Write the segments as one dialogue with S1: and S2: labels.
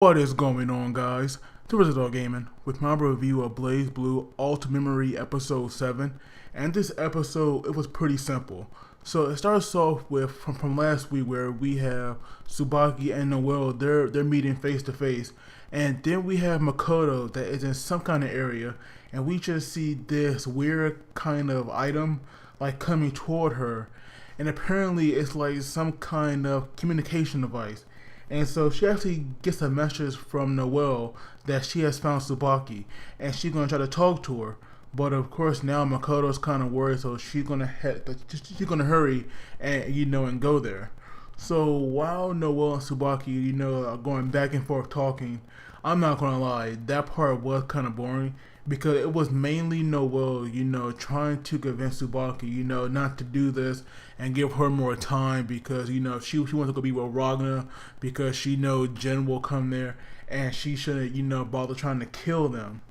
S1: What is going on, guys? Tsubaki Gaming with my review of BlazBlue Alter Memory Episode 7. And this episode, it was pretty simple. So it starts off with from last week where we have Tsubaki and Noel, they're meeting face to face. And then we have Makoto that is in some kind of area, and we just see this weird kind of item like coming toward her. And apparently it's like some kind of communication device. And so she actually gets a message from Noel that she has found Tsubaki, and she's gonna try to talk to her. But of course now Makoto's kind of worried, so she's gonna hurry and go there. So while Noel and Tsubaki are going back and forth talking, I'm not gonna lie, that part was kind of boring because it was mainly Noel, trying to convince Tsubaki, not to do this and give her more time because, she wants to go be with Ragna because she knows Jen will come there and she shouldn't, bother trying to kill them.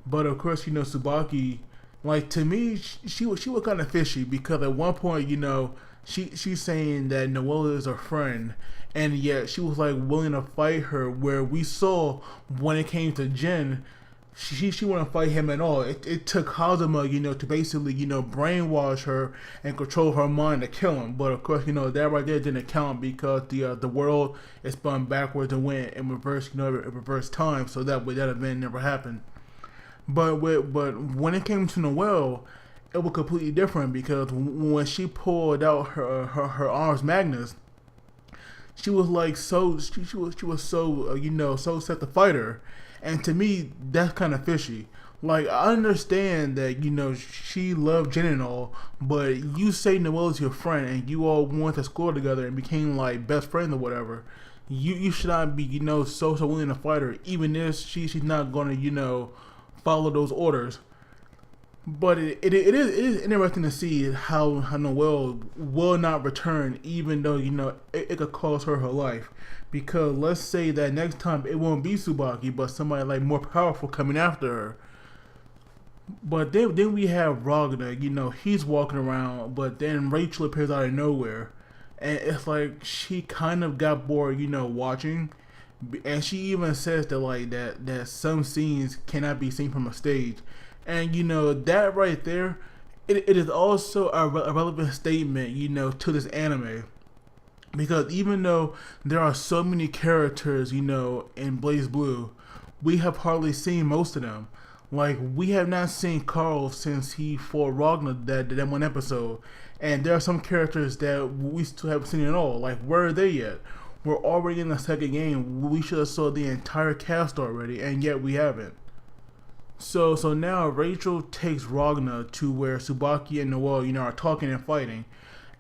S1: But of course, Tsubaki, like to me, she was kind of fishy because at one point, she's saying that Noel is her friend, and yet she was like willing to fight her. Where we saw when it came to Jen, she wouldn't fight him at all. It took Hazama, to basically, brainwash her and control her mind to kill him. But of course, that right there didn't count because the world is spun backwards and went in reverse, in reverse time. So that event never happened. But when it came to Noel, it was completely different because when she pulled out her arms magnus, she was like she was so so set to fight her, and to me that's kind of fishy. Like I understand that she loved Jen and all, but you say Noel is your friend and you all went to school together and became like best friends or whatever. You should not be so willing to fight her, even if she's not gonna follow those orders. But it is interesting to see how Noel will not return, even though it could cost her life. Because let's say that next time it won't be Tsubaki, but somebody like more powerful coming after her. But then we have Ragna, he's walking around, but then Rachel appears out of nowhere, and it's like she kind of got bored, watching. And she even says that some scenes cannot be seen from a stage. And that right there, it is also a relevant statement, to this anime. Because even though there are so many characters, in BlazBlue, we have hardly seen most of them. Like, we have not seen Carl since he fought Ragnar that one episode. And there are some characters that we still haven't seen at all. Like, where are they yet? We're already in the second game. We should have saw the entire cast already, and yet we haven't. So now Rachel takes Ragna to where Tsubaki and Noel, are talking and fighting,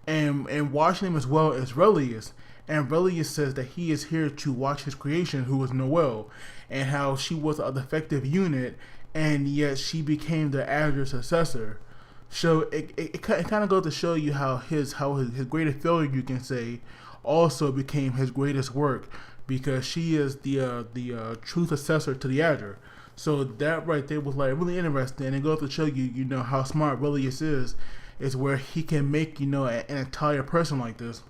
S1: and watching him as well as Relius. And Relius says that he is here to watch his creation, who was Noel, and how she was a defective unit, and yet she became the Azure successor. So it kind of goes to show you how his greatest failure, you can say, also became his greatest work, because she is the true successor to the Azure. So that right there was like really interesting, and it goes to show you, how smart Relius is where he can make an entire person like this.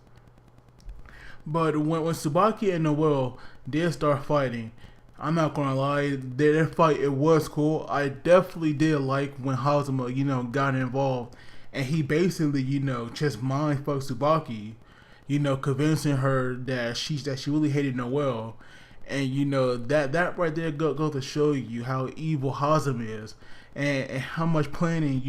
S1: But when Tsubaki and Noel did start fighting, I'm not gonna lie, their fight, it was cool. I definitely did like when Hazama got involved, and he basically just mind fucked Tsubaki, convincing her that she really hated Noel. And that right there goes to show you how evil Hazama is, and how much planning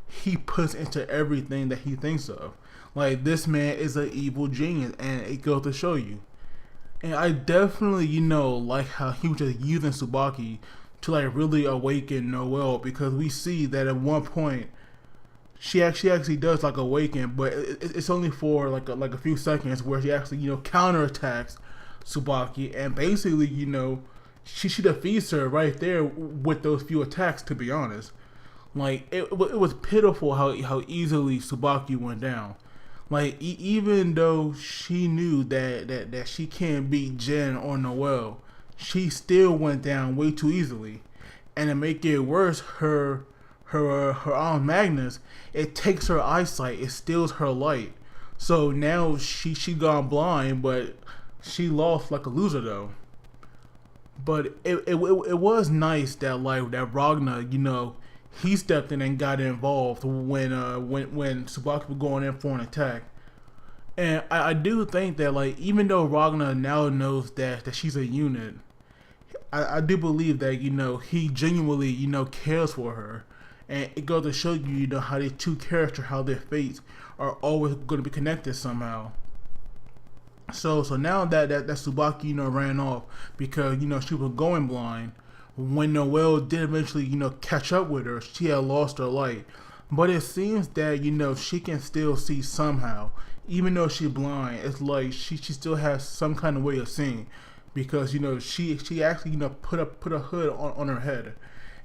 S1: he puts into everything that he thinks of. Like, this man is an evil genius, and it goes to show you. And I definitely like how he was just using Tsubaki to like really awaken Noel, because we see that at one point she actually does like awaken, but it's only for like a few seconds, where she actually counterattacks Tsubaki, and basically she defeats her right there with those few attacks, to be honest. Like it was pitiful how easily Tsubaki went down. Like even though she knew that she can't beat Jen or Noel, she still went down way too easily. And to make it worse, her arm Magnus, it takes her eyesight, it steals her light. So now she gone blind, but she lost like a loser though. But it was nice that like that Ragnar, he stepped in and got involved when Tsubaki was going in for an attack. And I do think that like even though Ragnar now knows that she's a unit, I do believe that he genuinely cares for her, and it goes to show you how these two characters, how their fates are always going to be connected somehow. So now that Tsubaki ran off because she was going blind. When Noel did eventually catch up with her, she had lost her light. But it seems that she can still see somehow, even though she's blind. It's like she still has some kind of way of seeing, because she actually put a hood on her head,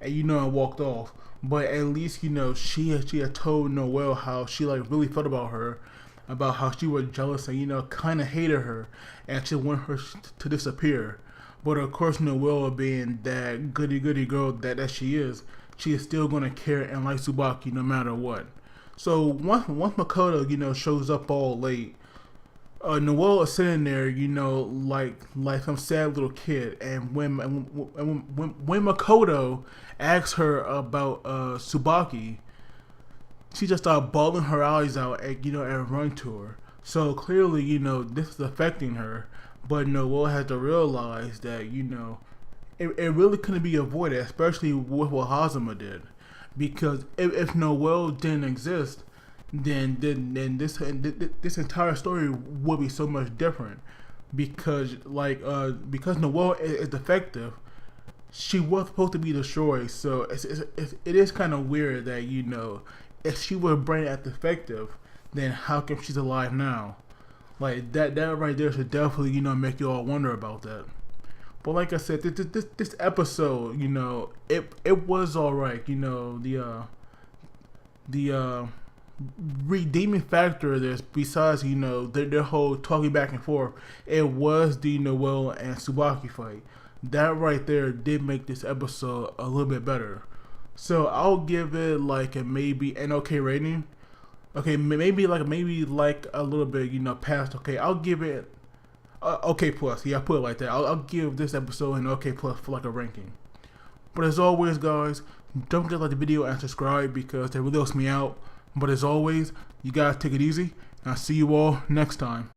S1: and and walked off. But at least she had told Noel how she like really felt about her, about how she was jealous and kind of hated her, and she wanted her to disappear. But of course, Noel, being that goody girl that she is still gonna care and like Tsubaki no matter what. So once Makoto shows up all late, Noel is sitting there like some sad little kid. And when Makoto asks her about Tsubaki, she just started bawling her eyes out and run to her. So clearly this is affecting her. But Noel has to realize that it really couldn't be avoided, especially with what Hazama did. Because if Noel didn't exist, then this entire story would be so much different. Because because Noel is defective, she was supposed to be destroyed. So it is kind of weird that if she was brain as defective, then how come she's alive now? Like that right there should definitely make you all wonder about that. But like I said, this episode, it was alright. The redeeming factor of this, besides their whole talking back and forth, it was the Noel and Tsubaki fight. That right there did make this episode a little bit better. So I'll give it like an okay rating. Okay, maybe like a little bit past okay. I'll give it okay plus. Yeah, I put it like that. I'll give this episode an okay plus for like a ranking. But as always, guys, don't forget to like the video and subscribe, because that really helps me out. But as always, you guys take it easy, and I'll see you all next time.